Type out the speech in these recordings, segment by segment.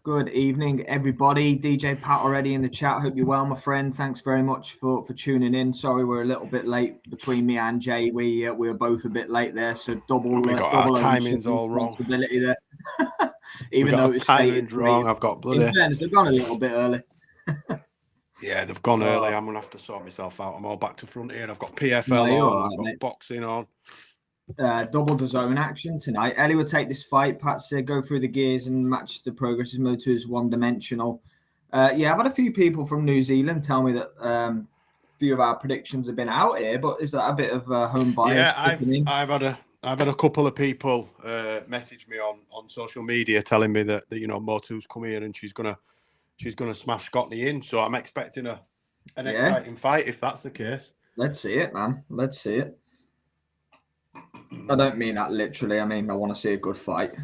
Good evening, everybody. DJ Pat already in the chat. Hope you're well, my friend. Thanks very much for tuning in. Sorry we're a little bit late between me and Jay. We were both a bit late there, so double timings all responsibility wrong. There. Even though it's stated wrong, I've got bloody. In fairness, they've gone a little bit early. Yeah, they've gone early. I'm gonna have to sort myself out. I'm all back to front here. I've got PFL on. I've got boxing on. Double the zone action tonight. Ellie will take this fight. Pat said go through the gears and match the progress. His Motu is one-dimensional. I've had a few people from New Zealand tell me that a few of our predictions have been out here, but is that a bit of home bias? Yeah, I've had a couple of people message me on social media telling me that Motu's come here and she's gonna smash Scotney in. So I'm expecting an exciting fight if that's the case. Let's see it, man. Let's see it. I don't mean that literally. I mean, I want to see a good fight.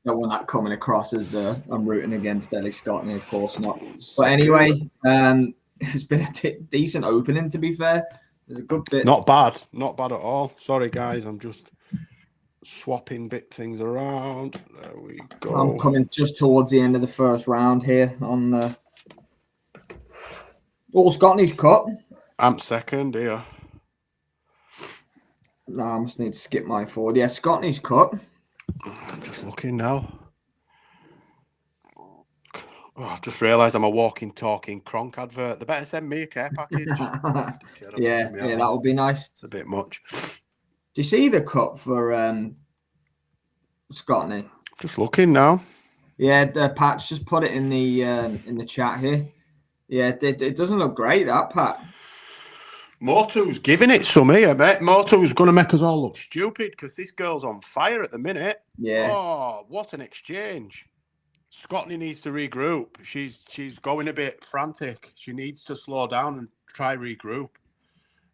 Don't want that coming across as I'm rooting against Ellie Scotney, of course not. But anyway, it's been a decent opening, to be fair. There's a good bit. Not bad at all. Sorry, guys. I'm just swapping things around. There we go. I'm coming just towards the end of the first round here on Scotney's cut. I'm second here. No, I must need to skip mine forward. Yeah, Scotney's cut. I'm just looking now. I've just realised I'm a walking, talking Kronk advert. They better send me a care package. yeah, that would be nice. It's a bit much. Do you see the cut for Scotney? Just looking now. Yeah, Pat's just put it in the chat here. Yeah, it doesn't look great, that, Pat. Motu's giving it some here, mate. Motu's going to make us all look stupid because this girl's on fire at the minute. Yeah. Oh, what an exchange. Scotney needs to regroup. She's going a bit frantic. She needs to slow down and try regroup.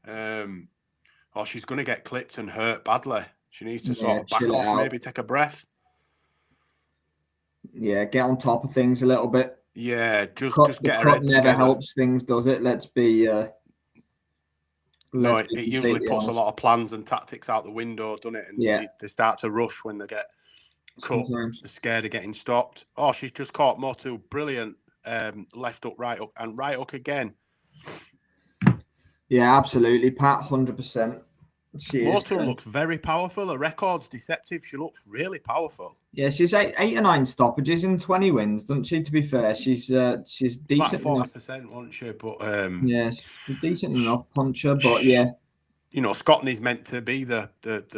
Or she's going to get clipped and hurt badly. She needs to sort of back off, maybe take a breath. Yeah, get on top of things a little bit. Yeah, just get her head never helps things, does it? Let's be... No, it usually puts a lot of plans and tactics out the window, doesn't it? And they start to rush when they get cut. They're scared of getting stopped. Oh, she's just caught Motu. Brilliant. Left hook, right hook, and right hook again. Yeah, absolutely, Pat. 100%. Motu looks very powerful. Her record's deceptive. She looks really powerful. Yeah, she's eight or nine stoppages in 20 wins, doesn't she? To be fair, she's decent. Like 40%, won't she? But yeah, she's decent enough puncher. But yeah, Scotney's meant to be the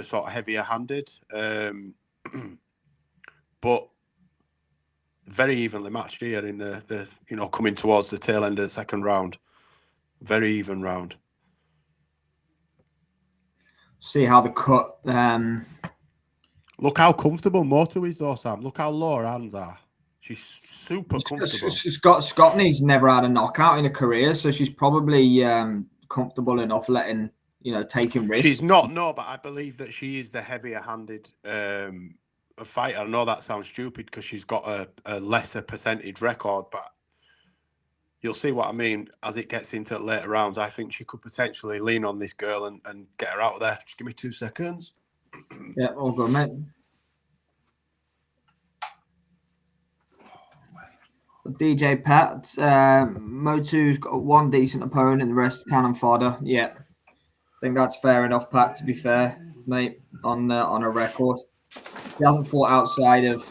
sort of heavier handed, but very evenly matched here in the coming towards the tail end of the second round. Very even round. See how the cut. Look how comfortable Motu is, though, Sam. Look how low her hands are. She's super comfortable. Scotney's never had a knockout in her career, so she's probably comfortable enough letting taking risks. She's not, no, but I believe that she is the heavier-handed fighter. I know that sounds stupid because she's got a lesser percentage record, but you'll see what I mean as it gets into later rounds. I think she could potentially lean on this girl and get her out of there. Just give me 2 seconds. Yeah, all good, mate. DJ Pat, Motu's got one decent opponent and the rest cannon fodder. Yeah, I think that's fair enough, Pat, to be fair, mate, on a record. He hasn't fought outside of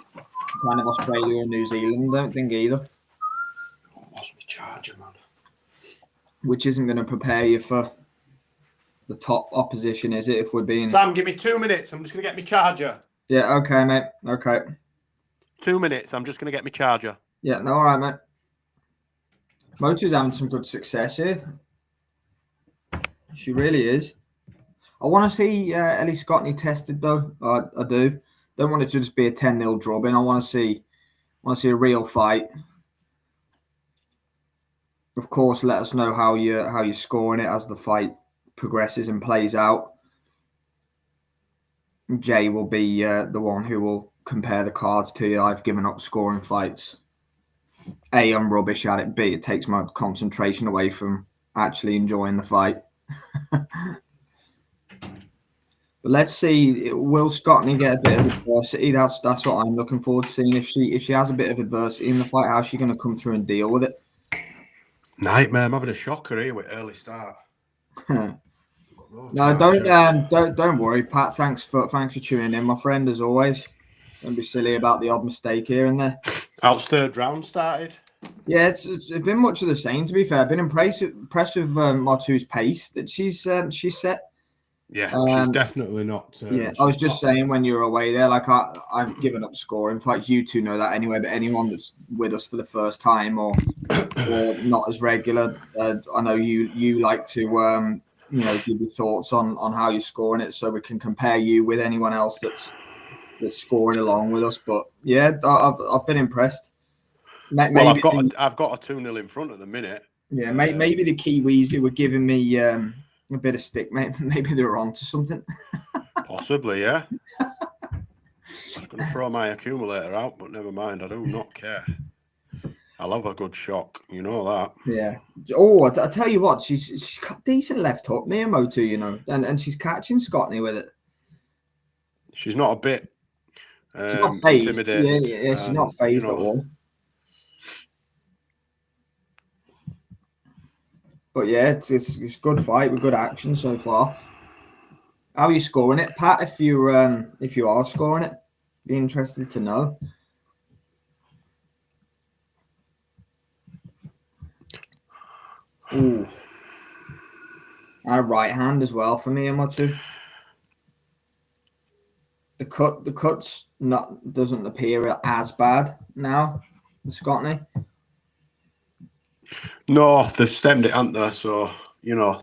kind of Australia or New Zealand, I don't think either. Lost my charger, man. Which isn't going to prepare you for the top opposition, is it? If we're being... Sam, give me 2 minutes. I'm just going to get my charger. Yeah, okay, mate. Okay. 2 minutes. I'm just going to get my charger. Yeah, no, all right, mate. Motu's having some good success here. She really is. I want to see Ellie Scotney tested, though. I do. Don't want it to just be a 10-0 drubbing. I want to see a real fight. Of course, let us know how you're scoring it as the fight progresses and plays out. Jay will be the one who will compare the cards to you. I've given up scoring fights. A, I'm rubbish at it. B, it takes my concentration away from actually enjoying the fight. But But let's see, will Scotney get a bit of adversity? That's what I'm looking forward to seeing. If she has a bit of adversity in the fight, how's she going to come through and deal with it? Nightmare. I'm having a shocker here with early start. No, don't worry, Pat. Thanks for tuning in, my friend, as always. Don't be silly about the odd mistake here and there. How's third round started? Yeah, it's been much of the same. To be fair, I've been impressed with Motu's pace that she's set. Yeah, she's definitely not. Yeah, I was just saying when you were away there, like I've given up scoring. In fact, you two know that anyway. But anyone that's with us for the first time or not as regular, I know you like to give your thoughts on how you're scoring it, so we can compare you with anyone else that's scoring along with us. But yeah, I've been impressed. Maybe, I've got a 2-0 in front at the minute. Yeah, maybe the Kiwis were giving me a bit of stick. Maybe they were on to something. Possibly, yeah. I was going to throw my accumulator out, but never mind. I do not care. I love a good shock. You know that. Yeah. Oh, I tell you what, she's got decent left hook, Mea Motu, and she's catching Scotney with it. She's not a bit she's not phased. intimidated. Yeah, she's not phased at all. But yeah, it's a good fight with good action so far. How are you scoring it, Pat? If you are scoring it, be interested to know. Ooh, a right hand as well for Mea Motu. The cuts doesn't appear as bad now, Scotney. No, they've stemmed it, haven't they? So,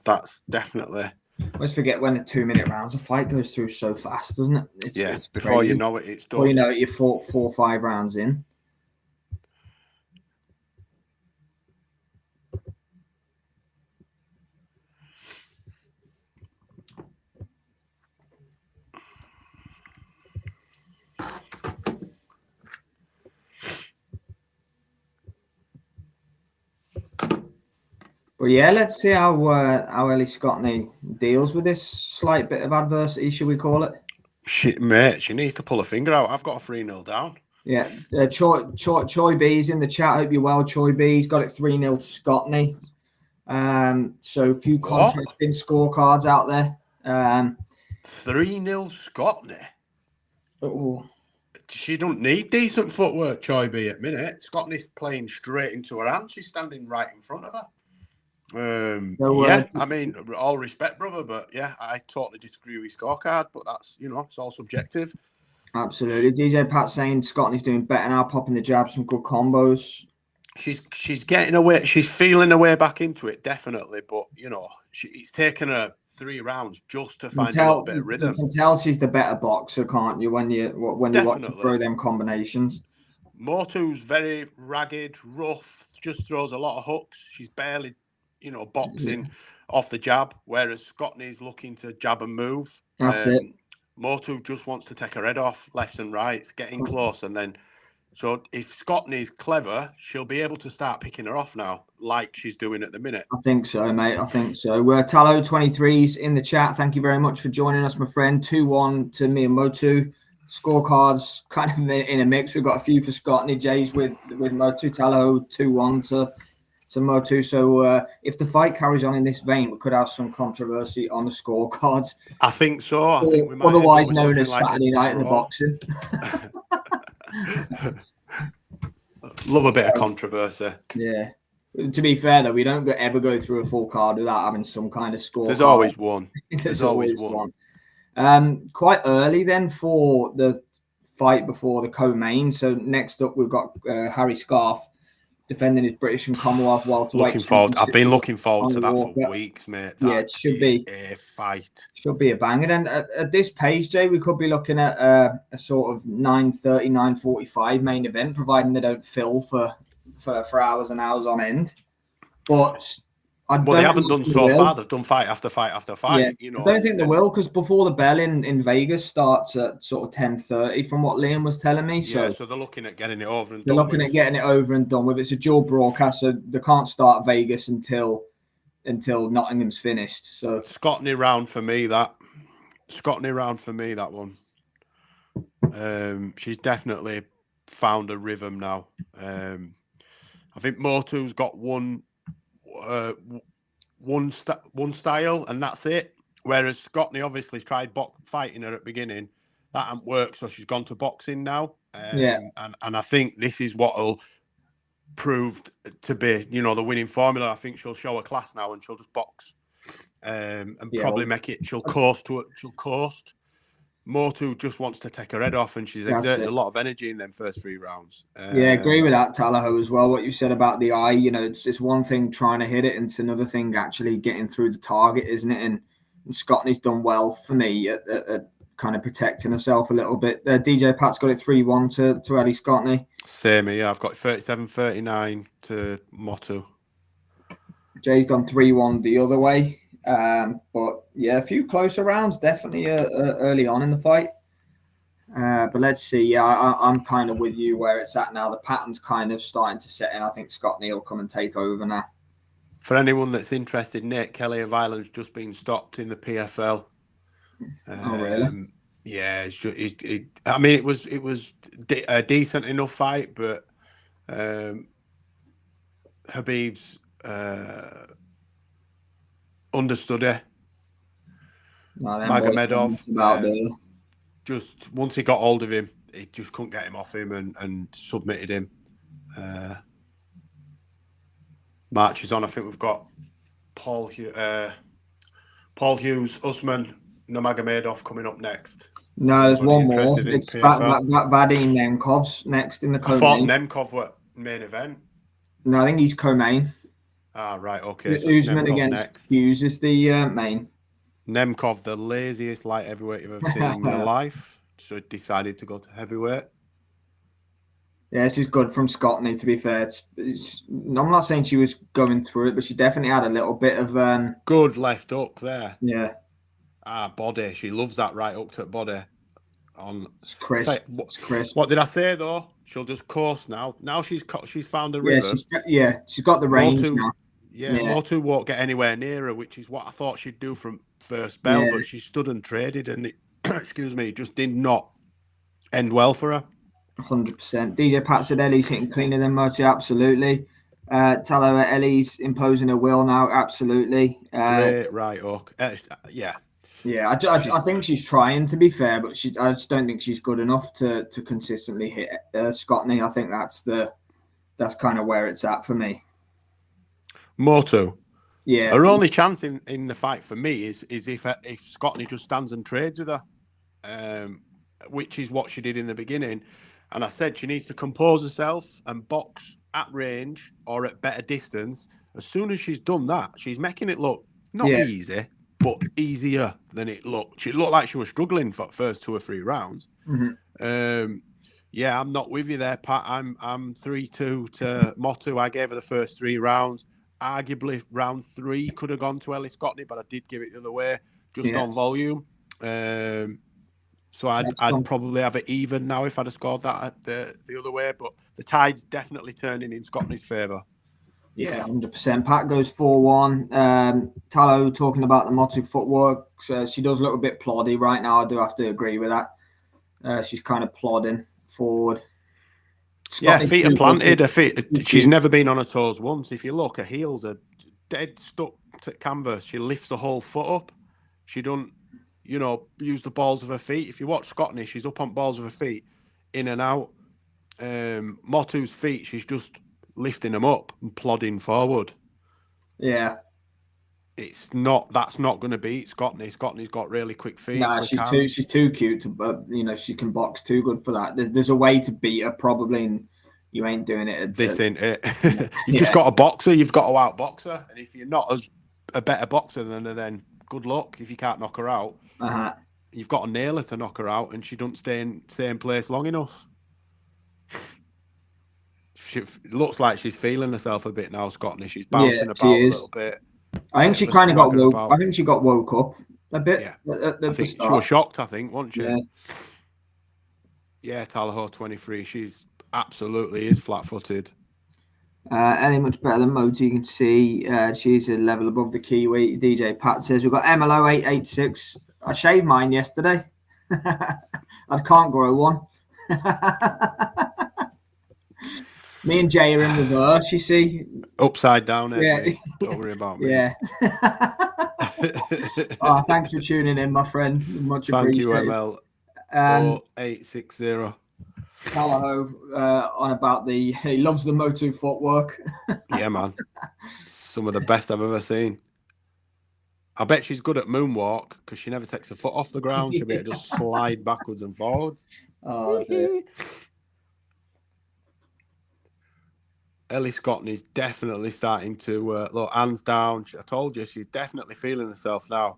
that's definitely... Let's forget when the 2-minute rounds, the fight goes through so fast, doesn't it? It's before crazy. You know it, it's done. Before you know it, you're 4 or 5 rounds in. But yeah, let's see how Ellie Scotney deals with this slight bit of adversity, should we call it? She needs to pull a finger out. I've got a 3-0 down. Yeah, Choi B's in the chat. Hope you're well, Choi B. He's got it 3-0 to Scotney. So a few contrasting scorecards out there. 3-0 Scotney. Oh. She don't need decent footwork, Choi B, at minute. Scotney's playing straight into her hand. She's standing right in front of her. I mean, all respect, brother, but yeah, I totally disagree with your scorecard, but that's, it's all subjective. Absolutely. DJ Pat saying Scotney's doing better now, popping the jabs, some good combos. She's getting away, she's feeling her way back into it, definitely, but, it's taken her 3 rounds just to find a little bit of rhythm. You can tell she's the better boxer, can't you, when you watch her throw them combinations. Motu's very ragged, rough, just throws a lot of hooks. She's barely boxing off the jab, whereas Scotney's looking to jab and move. That's it. Motu just wants to take her head off, lefts and rights, getting close, and then... So if Scotney's clever, she'll be able to start picking her off now, like she's doing at the minute. I think so, mate. I think so. We're Tallow23's in the chat. Thank you very much for joining us, my friend. 2-1 to Mea Motu. Scorecards kind of in a mix. We've got a few for Scotney. Jay's with Motu. Tallow 2-1 to Motu. So if the fight carries on in this vein, we could have some controversy on the scorecards. I think so. I think we might otherwise known as Saturday night in the boxing. Love a bit of controversy. Yeah. To be fair, though, we don't ever go through a full card without having some kind of score. There's always one. There's always one. Quite early then for the fight before the co-main. So next up, we've got Harry Scarf defending his British and Commonwealth welterweight. I've been looking forward to that for weeks, mate. It should be a fight. Should be a banger. And at this pace, Jay, we could be looking at a sort of 9:30, 9:45 main event, providing they don't fill for hours and hours on end. But they haven't done so far. They've done fight after fight after fight. Yeah. I don't think they will, because before the bell in Vegas starts at sort of 10:30, from what Liam was telling me. So they're looking at getting it over and done. They're looking at getting it over and done with. It's a dual broadcast, so they can't start Vegas until Nottingham's finished. So Scotney round for me. That Scotney round for me, that one. She's definitely found a rhythm now. I think Motu's got one style, and that's it. Whereas Scotney obviously tried fighting her at the beginning. That hasn't worked, so she's gone to boxing now. And I think this is what'll prove to be, the winning formula. I think she'll show a class now, and she'll just box, and probably make it. She'll coast. Motu just wants to take her head off, and she's exerted a lot of energy in them first 3 rounds. Agree with that, Talaho, as well. What you said about the eye, it's one thing trying to hit it, and it's another thing actually getting through the target, isn't it? And Scotney's done well for me at kind of protecting herself a little bit. DJ Pat's got it 3-1 to Ellie Scotney. Same here. I've got 37-39 to Motu. Jay's gone 3-1 the other way. But yeah, a few closer rounds definitely early on in the fight. But let's see. Yeah, I'm kind of with you where it's at now. The pattern's kind of starting to set in. I think Scotney will come and take over now. For anyone that's interested, Nate Kelly of Ireland's just been stopped in the PFL. Oh, really? Yeah, I mean, it was a decent enough fight, but Habib's understudy, Magomedov, just once he got hold of him, he just couldn't get him off him and submitted him. March is on. I think we've got Paul Hughes, Usman, Nurmagomedov coming up next. No, there's one more. It's Vadim Nemkov's next in the co-main. I thought Nemkov were main event. No, I think he's co-main. Ah, right, okay. So Usman against Hughes is the main. Nemkov, the laziest light heavyweight you've ever seen in your life, so decided to go to heavyweight. Yeah, this is good from Scotney, to be fair. I'm not saying she was going through it, but she definitely had a little bit of... good left hook there. Yeah. Body. She loves that right hook to body. It's crisp. It's crisp. What did I say, though? She'll just course now. Now she's found a rhythm. She's got the range now. Motu won't get anywhere near her, which is what I thought she'd do from first bell, but she stood and traded, and it, just did not end well for her. 100%. DJ Pat said Ellie's hitting cleaner than Motu. Absolutely. Talo, Ellie's imposing her will now. Absolutely. Great right hook. Yeah. Yeah, I think she's trying, to be fair, but I just don't think she's good enough to consistently hit Scotney. I think that's kind of where it's at for me. Motu. Yeah. Her only chance in the fight for me is if Scotney just stands and trades with her, which is what she did in the beginning. And I said she needs to compose herself and box at range or at better distance. As soon as she's done that, she's making it look not easy, but easier than it looked. She looked like she was struggling for the first 2 or 3 rounds. Mm-hmm. I'm not with you there, Pat. I'm 3-2 to Motu. I gave her the first 3 rounds. Arguably, round 3 could have gone to Ellie Scotney, but I did give it the other way, just on volume. So I'd probably have it even now if I'd have scored that the other way. But the tide's definitely turning in Scotney's favour. Yeah, 100%. Pat goes 4-1. Talo talking about the Motu footwork. She does look a bit ploddy right now. I do have to agree with that. She's kind of plodding forward. Scotney's feet are planted. Her feet. She's never been on her toes once. If you look, her heels are dead stuck to canvas. She lifts the whole foot up. She don't, use the balls of her feet. If you watch Scotney, she's up on balls of her feet, in and out. Motu's feet, she's just lifting them up and plodding forward. Yeah. That's not going to beat Scotney. Scotney's got really quick feet. Nah, she's too cute to, she can box too good for that. There's a way to beat her probably, and you ain't doing it. This ain't it. You've just got a boxer. You've got to outbox her. And if you're not a better boxer than her, then good luck if you can't knock her out. You've got to nail her to knock her out, and she doesn't stay in the same place long enough. She looks like she's feeling herself a bit now, Scotney. She's bouncing about a little bit. I think she kind of got woke. I think she got woke up a bit. Yeah. I think she was shocked, wasn't she? Yeah, Talaho 23. She's absolutely is flat-footed. Ellie much better than Motu. You can see she's a level above the Kiwi. DJ Pat says we've got MLO 886 I shaved mine yesterday. I can't grow one. Me and Jay are in reverse, you see. Upside down, Yeah. mate. Don't worry about me. Yeah. Oh, thanks for tuning in, my friend. Much Thank you, appreciated. ML. 0860. Callahove on about he loves the Motu footwork. Yeah, man. Some of the best I've ever seen. I bet she's good at moonwalk because she never takes her foot off the ground. She'll be able to just slide backwards and forwards. Oh, dear. Ellie Scotney's definitely starting to look, hands down. I told you, she's definitely feeling herself now.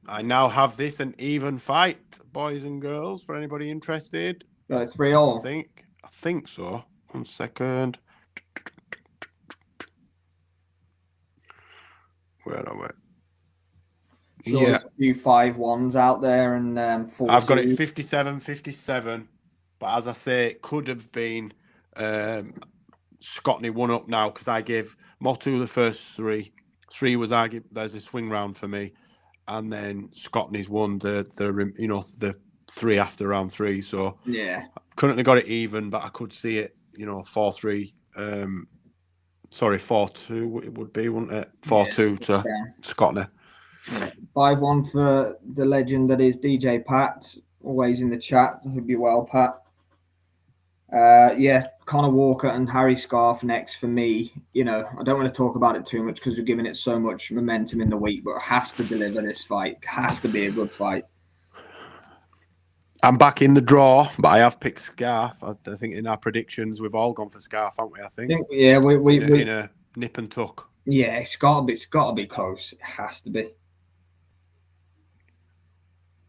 I now have this an even fight, boys and girls, for anybody interested. 3-all. I think so. 1 second. Where are we? Sure, there's a few 5-1s out there and 4-2s. I've got it 57-57. But as I say, it could have been Scotney one up now because I gave Motu the first 3. 3 was there's a swing round for me, and then Scotney's won the 3 after round 3. So yeah, couldn't have got it even, but I could see it. 4-3. Sorry, 4-2. It would be, wouldn't it? 4-2 to Scotney. Yeah. 5-1 for the legend that is DJ Pat. Always in the chat. Hope you're well, Pat. Connor Walker and Harry Scarf next for me. I don't want to talk about it too much because we're giving it so much momentum in the week, but it has to deliver this fight. It has to be a good fight. I'm back in the draw, but I have picked Scarf. I think in our predictions, we've all gone for Scarf, haven't we? I think we in a nip and tuck. Yeah, it's got to be close. It has to be.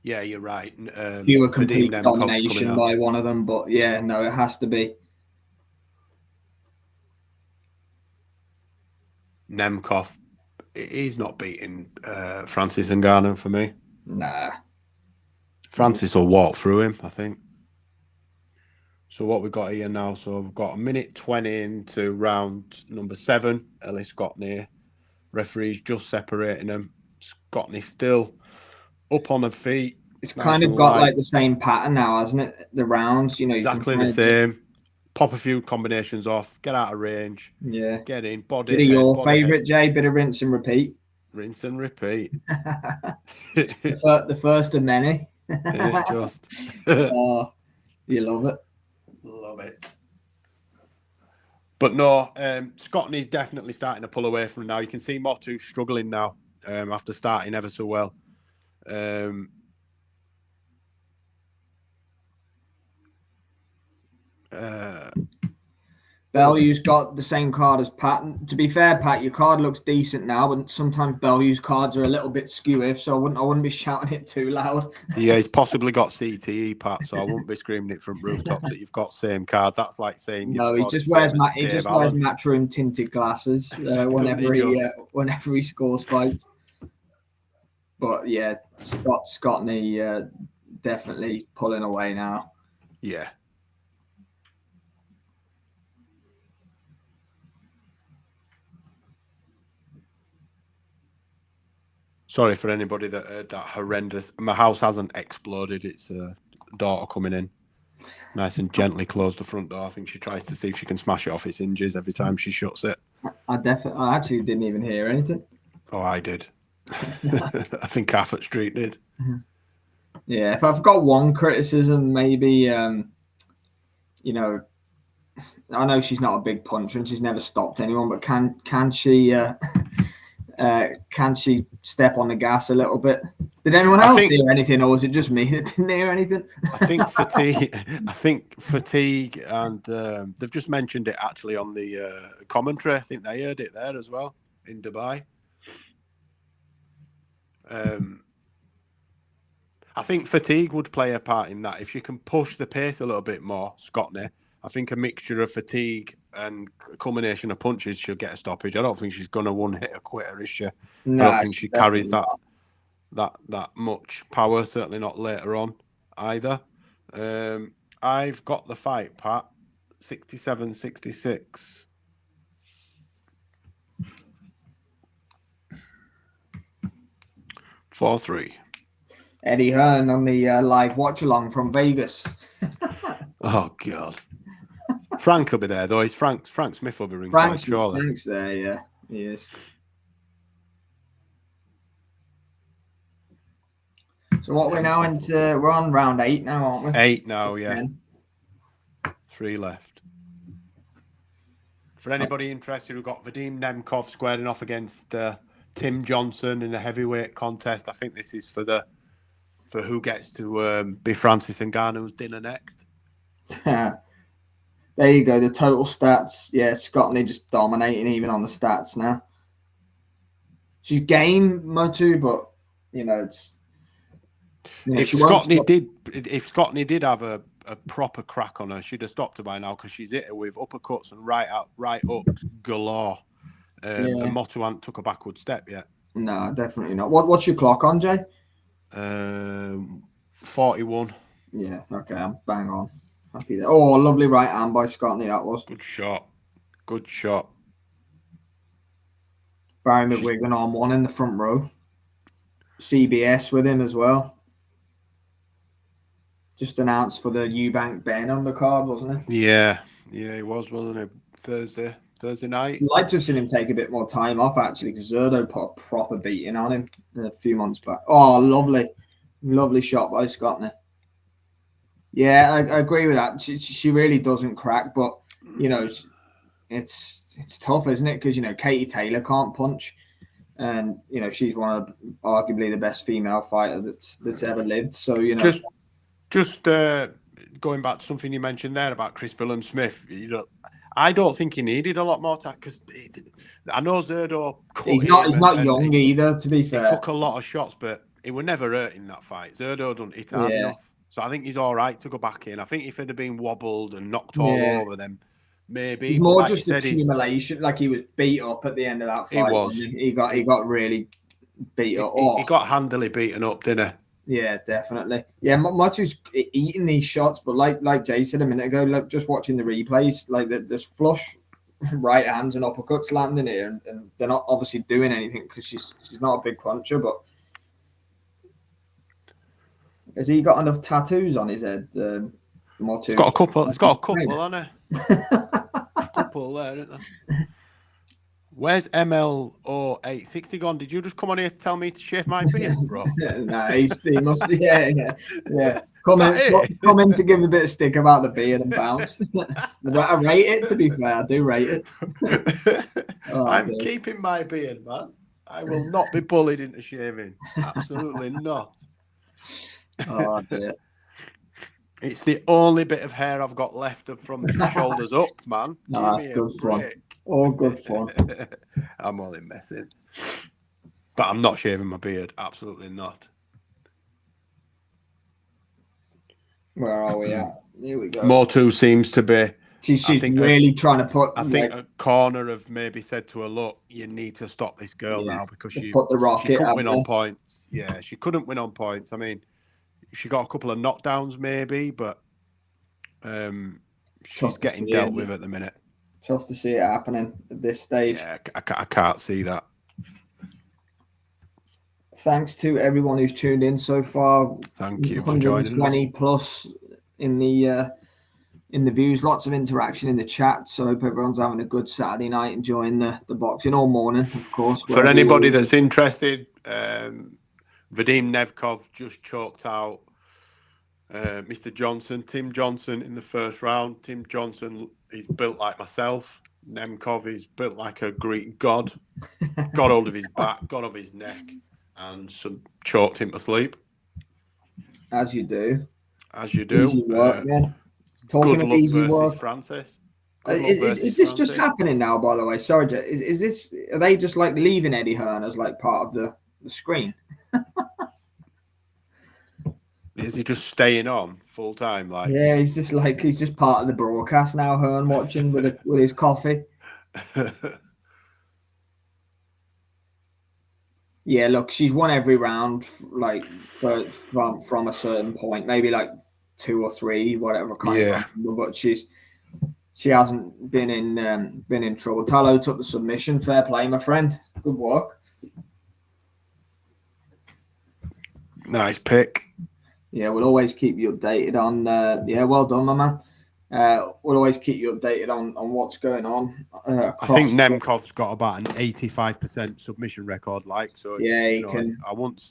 Yeah, you're right. You were complete domination by one of them, but yeah, no, it has to be. Nemkov, he's not beating Francis Ngannou for me. Nah. Francis will walk through him, I think. So what we've got here now, so we've got 1:20 into round number 7. Ellie Scotney. Referee's just separating them. Scotney still up on her feet. It's kind of got like the same pattern now, hasn't it? The rounds, exactly the same. Pop a few combinations off, get out of range. Yeah. Get in, body. Bit of your favourite, Jay? Bit of rinse and repeat. Rinse and repeat. the first of many. Just. Oh, you love it. Love it. But no, Scotney's definitely starting to pull away from now. You can see Motu struggling now after starting ever so well. Bellew's got the same card as Pat. To be fair, Pat, your card looks decent now, but sometimes Bellew's cards are a little bit skewy, so I wouldn't be shouting it too loud. Yeah, he's possibly got CTE, Pat, so I wouldn't be screaming it from rooftops that you've got same card. That's like saying no, he just wears Matchroom tinted glasses whenever he scores fights. But yeah, Scotney definitely pulling away now. Yeah. Sorry for anybody that heard that horrendous. My house hasn't exploded. It's a daughter coming in. Nice and gently close the front door. I think she tries to see if she can smash it off its hinges every time she shuts it. I actually didn't even hear anything. Oh, I did. I think Cafford Street did. Yeah, if I've got one criticism, maybe, I know she's not a big puncher and she's never stopped anyone, but can she step on the gas a little bit? Did anyone else hear anything, or was it just me that didn't hear anything? I think fatigue, and they've just mentioned it actually on the commentary. I think they heard it there as well in Dubai. I think fatigue would play a part in that. If she can push the pace a little bit more, Scotney, I think a mixture of fatigue and a combination of punches, she'll get a stoppage. I don't think she's going to one-hit a quitter, is she? No, I don't think she carries that much power, certainly not later on either. I've got the fight, Pat, 67-66. 4-3. Eddie Hearn on the live watch-along from Vegas. Oh, God. Frank will be there, though. Frank Smith will be ringside, surely. Frank's there, yeah. He is. So what we're now into, we're on round 8 now, aren't we? 8 now, yeah. 10. 3 left. For anybody interested, we've got Vadim Nemkov squaring off against Tim Johnson in a heavyweight contest. I think this is for who gets to be Francis Ngannou's dinner next. There you go, the total stats. Yeah, Scotney just dominating even on the stats now. She's gained Motu, but it's. If Scotney did have a proper crack on her, she'd have stopped her by now because she's hit her with uppercuts and right ups galore. And Motu hasn't took a backward step yet. No, definitely not. What's your clock on, Jay? 41. Yeah, okay, I'm bang on. Happy there. Oh, lovely right hand by Scotney, that was. Good shot. Barry McWigan on one in the front row. CBS with him as well. Just announced for the Eubank Ben on the card, wasn't he? Yeah, he was, wasn't it? Thursday night. I'd like to have seen him take a bit more time off, actually, because Zerdo put a proper beating on him a few months back. Oh, lovely shot by Scotney. Yeah, I agree with that. She really doesn't crack, but it's tough, isn't it? Because Katie Taylor can't punch, and she's one of arguably the best female fighter that's ever lived. So just going back to something you mentioned there about Chris Billum-Smith, I don't think he needed a lot more time because I know Zerdo. He's not young either, to be fair. He took a lot of shots, but he was never hurt in that fight. Zerdo didn't hit hard enough. So I think he's all right to go back in. I think if it had been wobbled and knocked all over, then maybe. It's more just accumulation. Like he was beat up at the end of that fight. He was. He got really beat up. He got handily beaten up, didn't he? Yeah, definitely. Yeah, Motu's eating these shots, but like Jay said a minute ago, just watching the replays, there's flush right hands and uppercuts landing here, and they're not obviously doing anything because she's not a big puncher, but. Has he got enough tattoos on his head? Motu? He's got a couple, hasn't he? A couple there, isn't there? Where's MLO860 gone? Did you just come on here to tell me to shave my beard, bro? Nah, he must. Yeah. Come in to give a bit of stick about the beard and bounced. I rate it. To be fair, I do rate it. I'm keeping my beard, man. I will not be bullied into shaving. Absolutely not. Oh dear. It's the only bit of hair I've got left from the shoulders up, man. No, that's good fun. All good fun. I'm only messing. But I'm not shaving my beard. Absolutely not. Where are we at? Here we go. Motu seems to be. She's really trying to put. I think a corner have maybe said to her, "Look, you need to stop this girl now because she put the rocket. She couldn't win on points. Yeah, she couldn't win on points. I mean, she got a couple of knockdowns maybe, but she's getting dealt with at the minute. Tough to see it happening at this stage. Yeah, I can't see that. Thanks to everyone who's tuned in so far. Thank you for joining us. 120 plus in the views. Lots of interaction in the chat. So I hope everyone's having a good Saturday night, enjoying the boxing all morning, of course. For anybody that's interested, Vadim Nemkov just choked out Mr. Johnson, Tim Johnson, in the first round. Tim Johnson is built like myself. Nemkov is built like a Greek god. Got hold of his back, got off his neck, and choked him to sleep. As you do. Easy work, man. Talking of easy work, Francis. Is this just happening now? By the way, sorry, is this? Are they just like leaving Eddie Hearn as like part of the screen? Is he just staying on full time? Like, yeah, he's just part of the broadcast now. Hearn watching with his coffee. Yeah, look, she's won every round, like from a certain point, maybe like 2 or 3, whatever kind of. But she hasn't been in trouble. Tallow took the submission. Fair play, my friend. Good work. Nice pick. Yeah, we'll always keep you updated on. Well done, my man. We'll always keep you updated on what's going on. I think Nemkov's got about an 85% submission record, so yeah, he can. I won't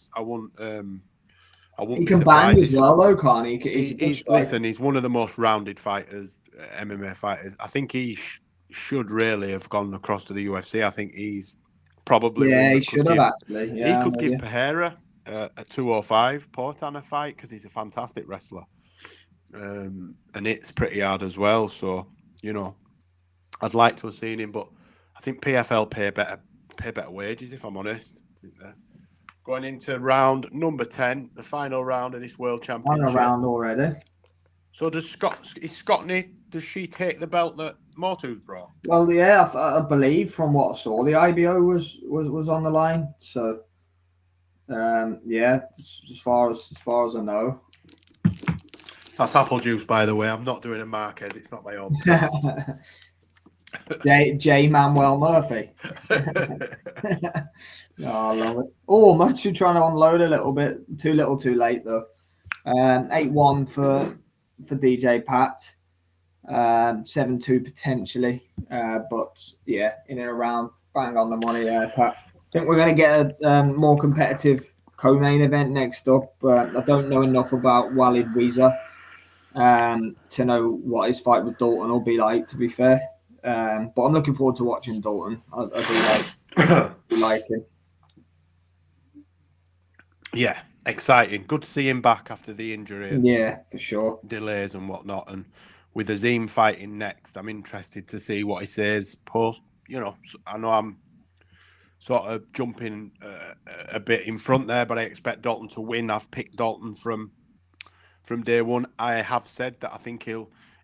He be can bang surprised as well, though, can't he? He's one of the most rounded fighters, MMA fighters. I think he should really have gone across to the UFC. I think he's probably one. He should have actually. Yeah, he could give Pereira a 205 Portana fight because he's a fantastic wrestler, and it's pretty hard as well. So I'd like to have seen him, but I think PFL pay better wages. If I'm honest, going into round number 10, the final round of this World Championship. Final round already. So is Scotney? Does she take the belt that Motu's brought? Well, yeah, I believe from what I saw, the IBO was on the line. So, as far as I know. That's apple juice, by the way. I'm not doing a Marquez. It's not my own. J. Manuel Murphy. I love it. Oh, Motu trying to unload a little bit. Too little, too late though. 8-1 for DJ Pat. 7-2 potentially. But yeah, in and around, bang on the money there, Pat. I think we're going to get a more competitive co-main event next up. I don't know enough about Walid Ouizza to know what his fight with Dalton will be like, to be fair. But I'm looking forward to watching Dalton. I do like him. Yeah, exciting. Good to see him back after the injury. Yeah, for sure. Delays and whatnot. And with Azim fighting next, I'm interested to see what he says post. I know I'm sort of jumping a bit in front there, but I expect Dalton to win. I've picked Dalton from day one. I have said that I think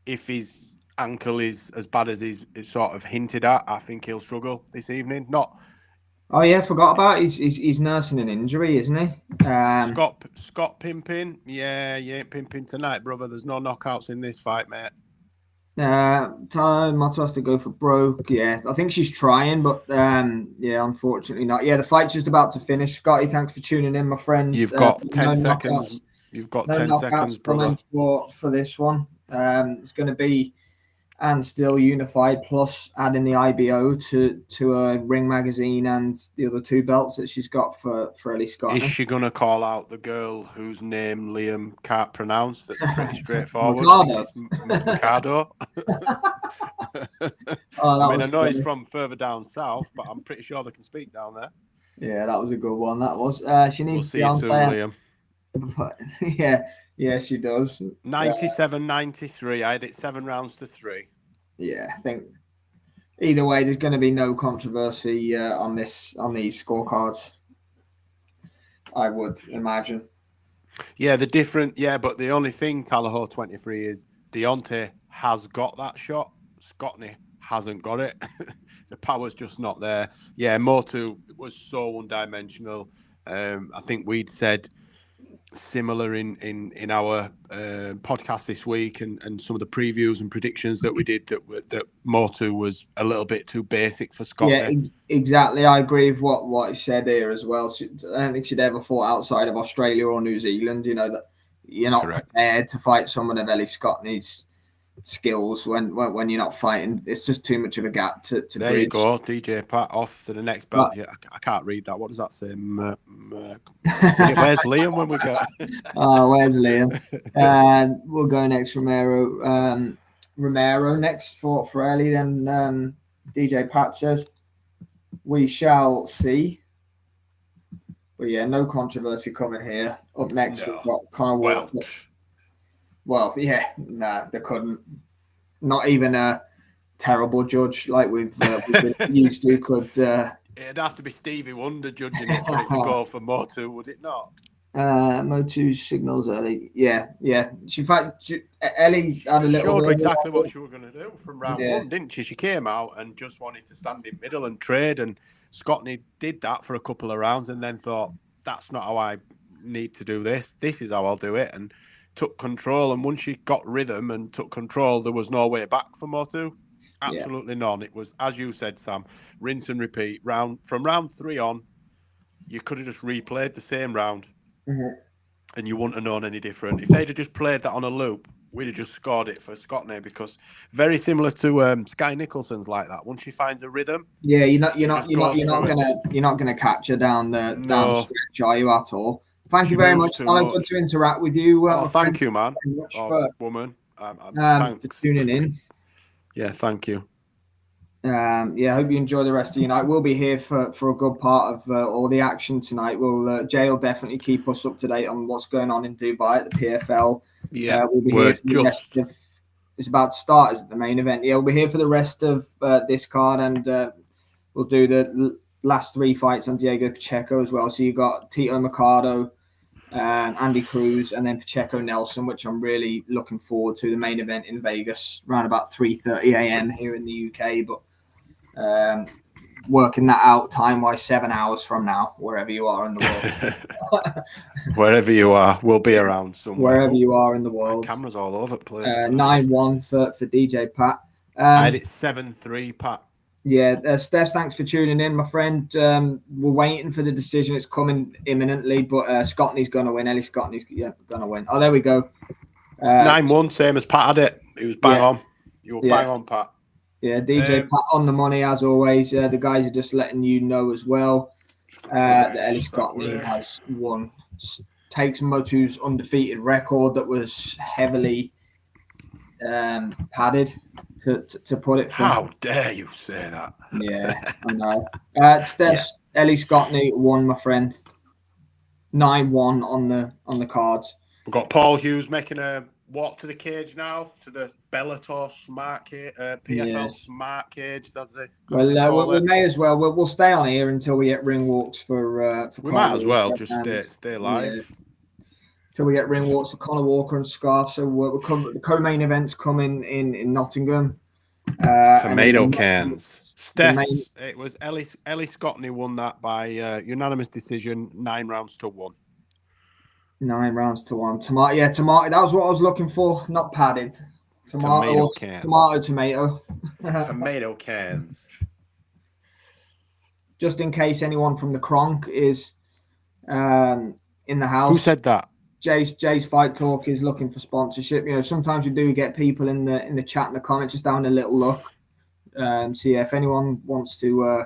if his ankle is as bad as he's sort of hinted at, I think he'll struggle this evening. Oh yeah, forgot about he's nursing an injury, isn't he? Scott pimping. Yeah, you ain't pimping tonight, brother. There's no knockouts in this fight, mate. Motu has to go for broke. Yeah, I think she's trying, but unfortunately not. Yeah, the fight's just about to finish. Scotty, thanks for tuning in, my friend. You've got 10 seconds. You've got 10 seconds, brother. For this one. It's going to be and still unified, plus adding the IBO to a Ring magazine and the other 2 belts that she's got for Ellie Scotney. Is she going to call out the girl whose name Liam can't pronounce? That's pretty straightforward. Mikado. I know he's from further down south, but I'm pretty sure they can speak down there. Yeah, that was a good one. That was. She needs to see you soon, Liam. Yeah, she does. 97-93. I had it 7 rounds to 3. Yeah, I think either way, there's going to be no controversy on these scorecards, I would imagine. Yeah, but the only thing, Tallahassee 23, is Deontay has got that shot. Scotney hasn't got it. The power's just not there. Yeah, Motu was so one-dimensional. I think we'd said similar in our podcast this week and some of the previews and predictions that we did that Motu was a little bit too basic for Scotland. Yeah, exactly. I agree with what he said here as well. I don't think she'd ever fought outside of Australia or New Zealand. That you're not prepared to fight someone of Ellie Scotney's skills when you're not fighting. It's just too much of a gap to there bridge. You go, DJ Pat off to the next belt. Yeah, I can't read that. What does that say? Where's Liam when we go? Where's Liam? We'll go next. Romero next for Ellie. Then DJ Pat says we shall see. But yeah, no controversy coming here. Up next, we've got Conor. Well, yeah, they couldn't. Not even a terrible judge like we've been used to could. It'd have to be Stevie Wonder judging it for it to go for Motu, would it not? Motu signals early. Yeah. Ellie had a little. Showed exactly what she was going to do from round 1, didn't she? She came out and just wanted to stand in middle and trade, and Scotney did that for a couple of rounds, and then thought, "That's not how I need to do this. This is how I'll do it." And took control, and once she got rhythm and took control, there was no way back for Motu. Absolutely none. It was, as you said, Sam, rinse and repeat. From round 3 on, you could have just replayed the same round. Mm-hmm. and you wouldn't have known any different. If they'd have just played that on a loop, we'd have just scored it for Scotney, because very similar to Sky Nicholson's like that. Once she finds a rhythm, yeah, you're not gonna catch her down the stretch, are you at all? Thank you very much. Good to interact with you. Thank you, man. Woman. Thanks for tuning in. Yeah, thank you. Yeah, I hope you enjoy the rest of your night. We'll be here for a good part of all the action tonight. Jay will definitely keep us up to date on what's going on in Dubai at the PFL. Yeah, we'll be here for the rest of. It's about to start as the main event. Yeah, we'll be here for the rest of this card, and we'll do the last 3 fights on Diego Pacheco as well. So you got Tito Mercado, Andy Cruz, and then Pacheco Nelson, which I'm really looking forward to. The main event in Vegas around about 3:30 a.m. here in the UK, but working that out time-wise 7 hours from now, wherever you are in the world. Wherever you are, we'll be around somewhere. Wherever you are in the world. My camera's all over the place. 9-1 for DJ Pat. I had it 7-3, Pat. Yeah, Steph, thanks for tuning in, my friend. We're waiting for the decision. It's coming imminently, but Scotney's going to win. Ellie Scotney's going to win. Oh, there we go. 9-1, same as Pat had it. He was bang on. You were bang on, Pat. Yeah, DJ Pat on the money, as always. The guys are just letting you know as well that Ellie Scotney has won. Takes Motu's undefeated record that was heavily padded. To put it. How dare you say that? Yeah, I know. Ellie Scotney won, my friend. 9-1 on the cards. We've got Paul Hughes making a walk to the cage now, to the Bellator Smart Cage, PFL Smart Cage. We may as well. We'll stay on here until we get ring walks for we might as well just stay live. Yeah. Till we get ring walks for Conor Walker and Scarf. So the co-main events coming in Nottingham. Tomato cans. Steph, it was Ellie Scotney won that by unanimous decision, 9 rounds to 1. 9 rounds to 1. Tomato. That was what I was looking for. Not padded. Tomato cans. Tomato. Tomato cans. Just in case anyone from the Kronk is in the house. Who said that? Jay's Fight Talk is looking for sponsorship. You know, sometimes we do get people in the chat and the comments just having a little look. So yeah, if anyone wants to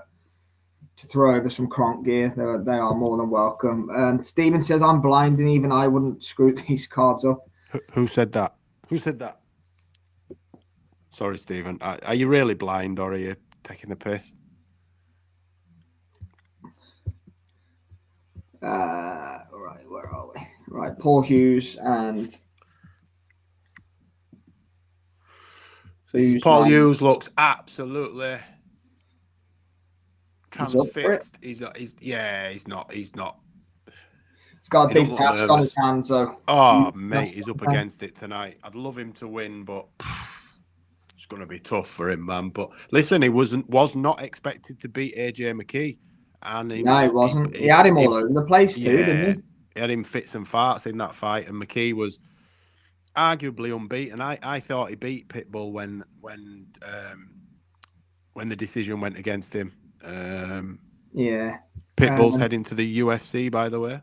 throw over some Kronk gear, they are more than welcome. Stephen says I'm blind and even I wouldn't screw these cards up. Who said that? Who said that? Sorry, Stephen. Are you really blind or are you taking the piss? Right, where are we? Right, Paul Hughes and Paul Hughes looks absolutely transfixed. He's not. He's got a big task on his hands, though. Oh, mate, he's up against it tonight. I'd love him to win, but it's going to be tough for him, man. But listen, he was not expected to beat AJ McKee. And he wasn't. He had him all over the place too, didn't he? He had him fits and farts in that fight, and McKee was arguably unbeaten. I thought he beat Pitbull when the decision went against him. Pitbull's heading to the UFC, by the way.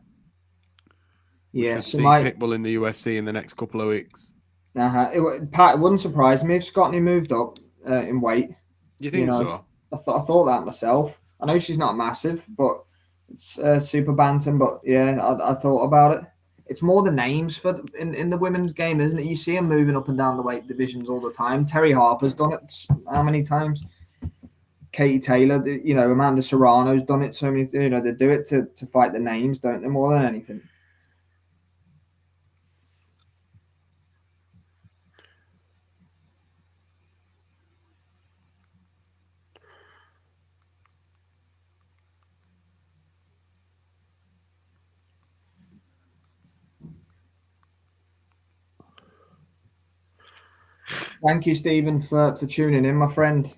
Yeah, see Pitbull in the UFC in the next couple of weeks. It wouldn't surprise me if Scotney moved up in weight. You think so? I thought that myself. I know she's not massive, but it's super bantam. But yeah, I thought about it. It's more the names in the women's game, isn't it? You see them moving up and down the weight divisions all the time. Terry Harper's done it how many times? Katie Taylor, Amanda Serrano's done it so many. They do it to fight the names, don't they? More than anything. Thank you, Stephen, for tuning in, my friend.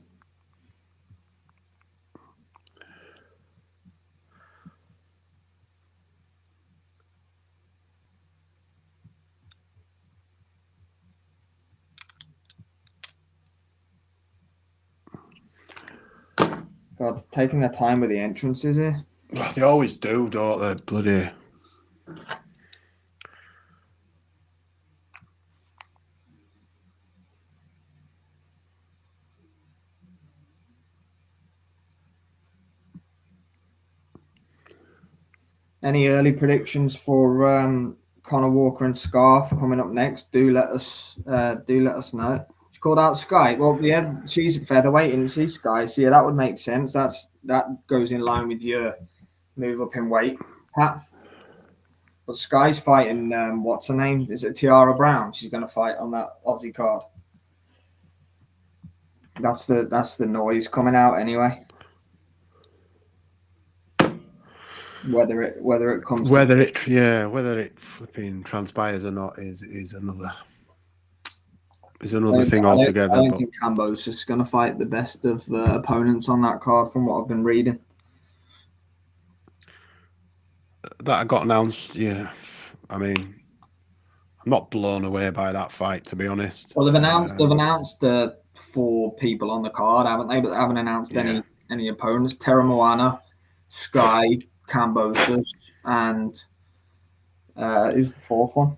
God, taking their time with the entrances here. Well, they always do, don't they? Bloody. Any early predictions for Connor Walker and Scarf coming up next? Do let us know. She called out Sky. Well, yeah, she's a featherweight, isn't she, Sky? So yeah, that would make sense. That goes in line with your move up in weight, Pat. But Sky's fighting. What's her name? Is it Tiara Brown? She's going to fight on that Aussie card. That's the noise coming out anyway. Whether it comes whether it flipping transpires or not is another thing altogether. I don't think Cambo's just going to fight the best of opponents on that card from what I've been reading. That got announced, yeah. I mean, I'm not blown away by that fight, to be honest. Well, they've announced 4 people on the card, haven't they? But they haven't announced any opponents. Terra Moana, Sky, Cambosis, and who's the 4th one?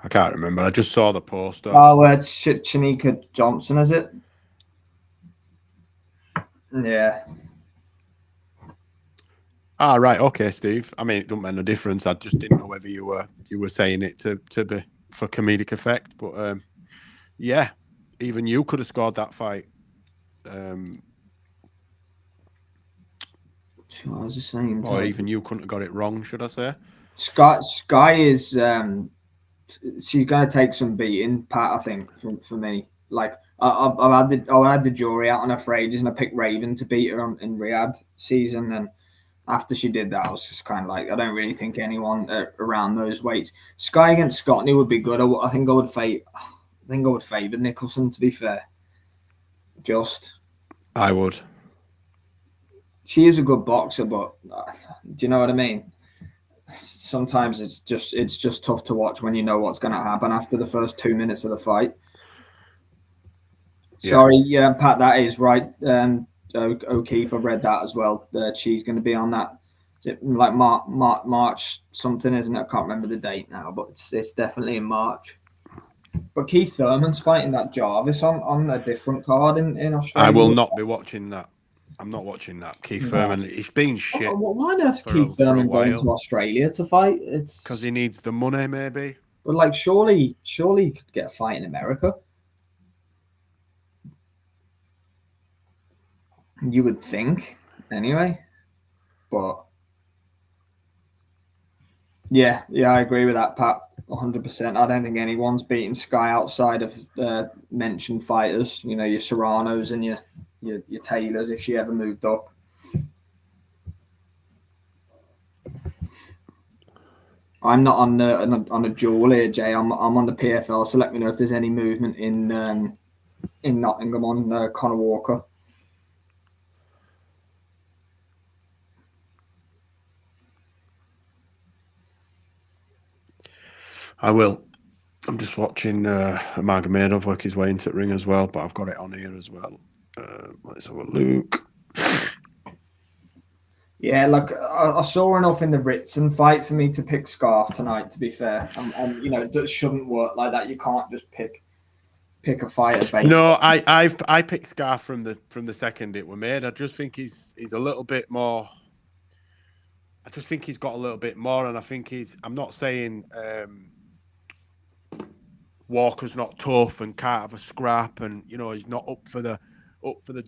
I can't remember. I just saw the poster. Oh, it's Shanika Johnson, is it? Yeah. Ah, right. Okay, Steve. I mean, it doesn't make no difference. I just didn't know whether you were saying it to be for comedic effect. But yeah, even you could have scored that fight. I was just saying. Or even you couldn't have got it wrong, should I say? Sky is she's going to take some beating, Pat. I think for me, like I've had the jury out on her for ages, and I picked Raven to beat her in Riyadh season, and after she did that, I was just kind of like, I don't really think anyone around those weights. Sky against Scotney would be good. I think I would favour Nicholson, to be fair. I would. She is a good boxer, but do you know what I mean? Sometimes it's just tough to watch when you know what's going to happen after the first 2 minutes of the fight. Yeah. Sorry, yeah, Pat, that is right. O'Keefe, I've read that as well. She's going to be on that, like March something, isn't it? I can't remember the date now, but it's definitely in March. But Keith Thurman's fighting that Jarvis on a different card in Australia. I will not be watching that. I'm not watching that. Keith Thurman, he's been shit. Why on earth Keith Thurman going to Australia to fight? It's because he needs the money, maybe. But like, surely he could get a fight in America. You would think, anyway. But yeah, I agree with that, Pat. 100%. I don't think anyone's beating Sky outside of mentioned fighters. You know, your Serranos and your Taylors, if she ever moved up. I'm not on a duel here, Jay. I'm on the PFL, so let me know if there's any movement in Nottingham on Connor Walker. I will. I'm just watching Amalgamadov work his way into the ring as well, but I've got it on here as well. Let's have a look. Yeah, like I saw enough in the Ritson fight for me to pick Scarf tonight, to be fair. And you know, it shouldn't work like that. You can't just pick a fighter based. No, I picked Scarf from the second it were made. I just think he's a little bit more. I just think he's got a little bit more, and I think I'm not saying Walker's not tough and can't have a scrap, and you know he's not up for the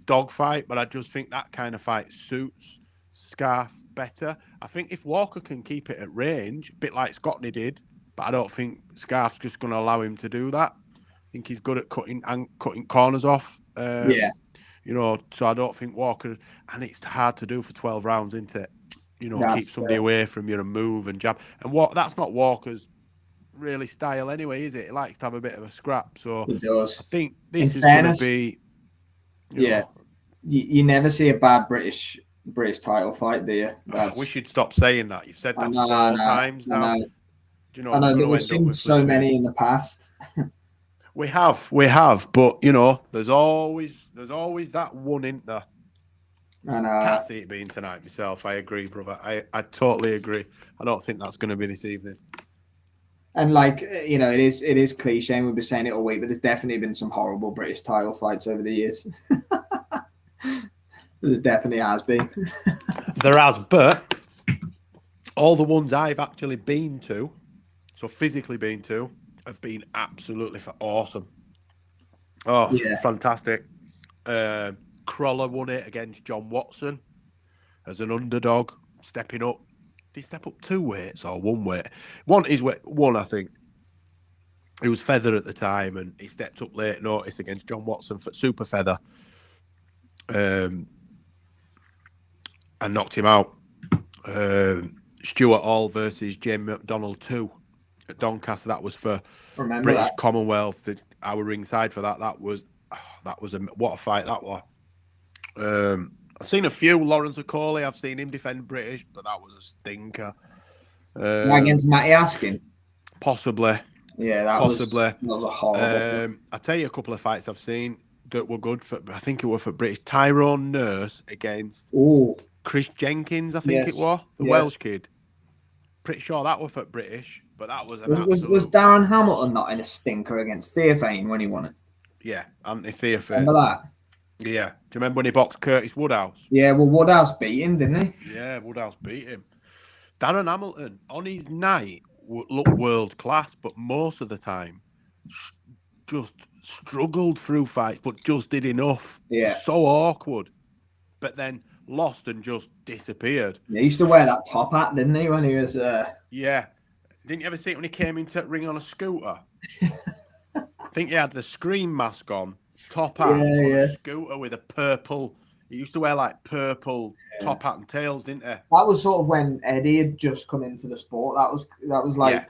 dog fight, but I just think that kind of fight suits Scarf better. I think if Walker can keep it at range, a bit like Scotney did, but I don't think Scarf's just going to allow him to do that. I think he's good at cutting corners off. Yeah. You know, so I don't think Walker, and it's hard to do for 12 rounds, isn't it? You know, keep somebody away from you and move and jab. And that's not Walker's really style anyway, is it? He likes to have a bit of a scrap. So he does. I think this is going to be. You never see a bad British title fight, do you? We should stop saying that. You've said that 4 times now. Do you know? I know, but we've seen so many in the past. We have, but you know, there's always that one in there. I know. Can't see it being tonight myself. I agree, brother. I totally agree. I don't think that's going to be this evening. And like, you know, it is cliche, and we've been saying it all week, but there's definitely been some horrible British title fights over the years. There definitely has been. There has, but all the ones I've actually been to, so physically been to, have been absolutely awesome. Oh, Yeah. fantastic. Crawler won it against John Watson as an underdog, stepping up. Did he step up 2 weights or 1 weight? One, I think. He was feather at the time, and he stepped up late notice against John Watson for super feather, and knocked him out. Stuart Hall versus James McDonald 2 at Doncaster. That was for British Commonwealth. Our ringside for that. That was what a fight that was. I've seen a few. Lawrence Okoli, I've seen him defend British, but that was a stinker. Against Matty Askin? Possibly. Yeah, that was a horrible. I'll tell you a couple of fights I've seen that were good for. I think it was for British. Tyrone Nurse against Chris Jenkins. I think it was the Welsh kid. Pretty sure that was for British, but that was was Darren Hamilton not in a stinker against Theophane when he won it? Yeah, Anthony Theophane. Remember that? Yeah. Do you remember when he boxed Curtis Woodhouse? Yeah, well, Woodhouse beat him, didn't he? Yeah, Woodhouse beat him. Darren Hamilton on his night looked world class, but most of the time just struggled through fights, but just did enough. Yeah. So awkward. But then lost and just disappeared. He used to wear that top hat, didn't he, when he was... Yeah. Didn't you ever see it when he came into the ring on a scooter? I think he had the Scream mask on, top hat, on a scooter with a purple... He used to wear like purple top hat and tails, didn't he? That was sort of when Eddie had just come into the sport. That was like,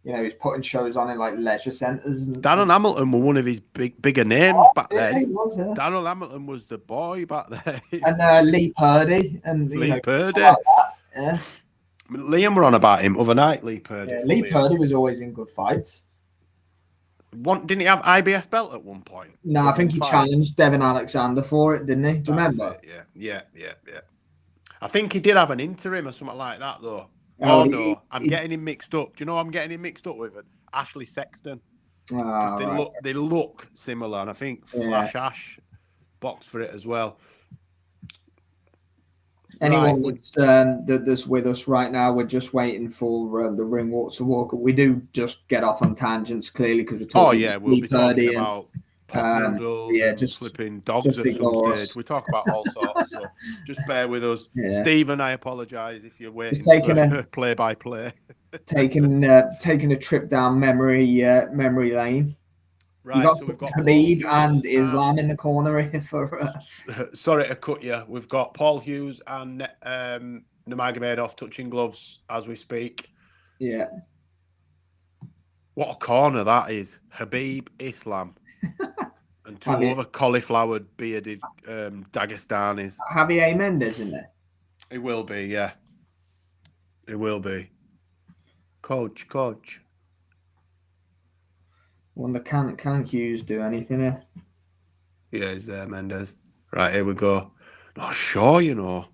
he was putting shows on in like leisure centres. Darren Hamilton was one of his bigger names back then. He was, Darren Hamilton was the boy back then. And Lee Purdy. Lee Purdy. Like that. Yeah. Liam were on about him other night, Lee Purdy. Yeah, Lee Purdy was always in good fights. Didn't he have IBF belt at one point? No, I think he challenged Devin Alexander for it, didn't he? Do you remember? Yeah. I think he did have an interim or something like that, though. I'm getting him mixed up. Do you know what I'm getting him mixed up with? Ashley Sexton. They look similar, and I think Flash Ash boxed for it as well. Anyone that's with us right now, we're just waiting for the ring walk to walk. We do just get off on tangents, clearly, because we're talking. We'll be talking about pot noodles, just flipping dogs at some stage. We talk about all sorts, so just bear with us. Yeah. Stephen, I apologise if you're waiting for play-by-play. taking a trip down memory lane. Right, so we've got Khabib and Islam in the corner here for... Sorry to cut you. We've got Paul Hughes and Nurmagomedov touching gloves as we speak. Yeah. What a corner that is. Khabib, Islam, and two other cauliflower bearded Dagestanis. Javier Mendes in there? It will be, yeah. It will be. Coach. Wonder can Hughes do anything here? Yeah, he's there, Mendes. Right, here we go. Not sure, you know.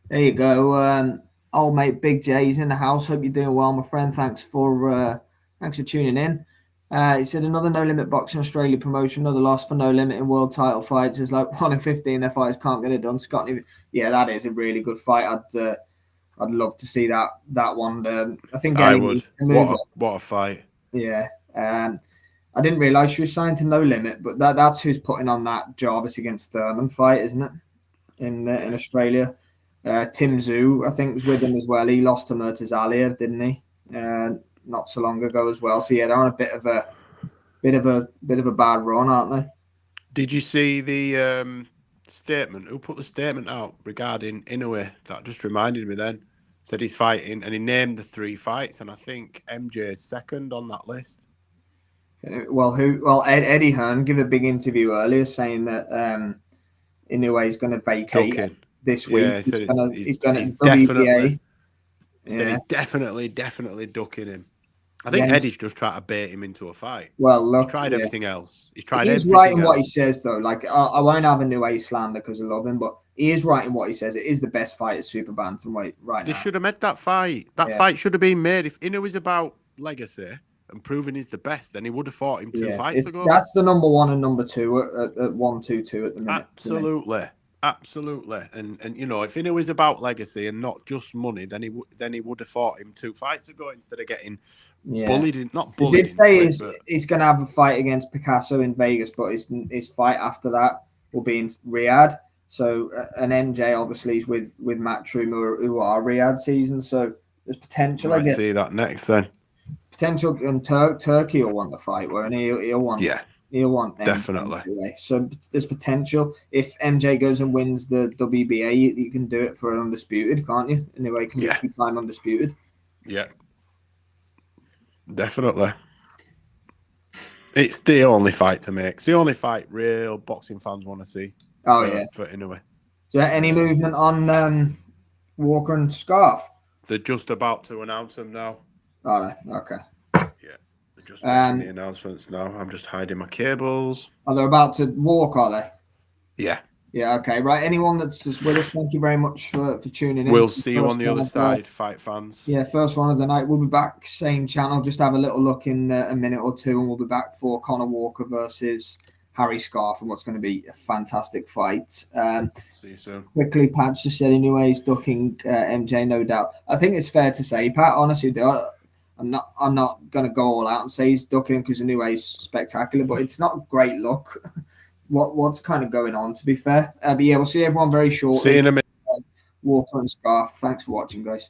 There you go. Old mate Big J's in the house. Hope you're doing well, my friend. Thanks for tuning in. He said another No Limit Boxing Australia promotion, another loss for No Limit in world title fights. It's like 1 in 15 their fighters can't get it done. Scotney, yeah, that is a really good fight. I'd love to see that one. I think I would. What a fight. Yeah. I didn't realise she was signed to No Limit, but that's who's putting on that Jarvis against Thurman fight, isn't it? In Australia. Tim Zhu, I think, was with him as well. He lost to Murtaz Aliyev, didn't he? Not so long ago as well. So yeah, they're on a bit of a bad run, aren't they? Did you see the statement? Who put the statement out regarding Inoue? That just reminded me then. Said he's fighting, and he named the 3 fights, and I think MJ is second on that list. Eddie Hearn gave a big interview earlier saying that Inoue is going to vacate this week. Yeah, he's going to WBA. He said he's definitely ducking him. I think Eddie's just trying to bait him into a fight. Well, look, he's tried everything else. He's right in what he says, though. Like, I won't have a Inoue slander because I love him, but he is right in what he says. It is the best fight at super bantamweight right now. They should have made that fight. That fight should have been made. If Inoue is about legacy and proving he's the best, then he would have fought him 2 fights ago. That's the number 1 and number 2 at 1-2-2 at the minute. Absolutely. Absolutely, and you know, if he knew it was about legacy and not just money, then he would have fought him 2 fights ago instead of getting bullied. Not bullied. He did say into he's going to have a fight against Picasso in Vegas, but his fight after that will be in Riyadh. So an MJ obviously is with Matchroom who are Riyadh season. So there's potential. I guess see that next then. Potential, and Turkey will want the fight, won't he? He'll want. Yeah. He'll want definitely. MJ. So there's potential. If MJ goes and wins the WBA, you can do it for an undisputed, can't you? Anyway, can be 2-time undisputed. Yeah. Definitely. It's the only fight to make. It's the only fight real boxing fans want to see. For Inoue. So any movement on Walker and Scarf? They're just about to announce them now. Oh, okay. Yeah. They're just making the announcements now. I'm just hiding my cables. Are they about to walk, are they? Yeah. Yeah, okay. Right. Anyone that's just with us, thank you very much for tuning in. We'll see you on the other side, fight fans. Yeah, first one of the night. We'll be back, same channel. Just have a little look in a minute or two, and we'll be back for Conor Walker versus Harry Scarf, and what's going to be a fantastic fight. See you soon. Quickly, Pat just said anyways, ducking MJ, no doubt. I think it's fair to say, Pat, honestly, I'm not going to go all out and say he's ducking him because Inoue's spectacular, but it's not great luck. What's kind of going on, to be fair. But yeah, we'll see everyone very shortly. See you in a minute. Walker and Scarf. Thanks for watching, guys.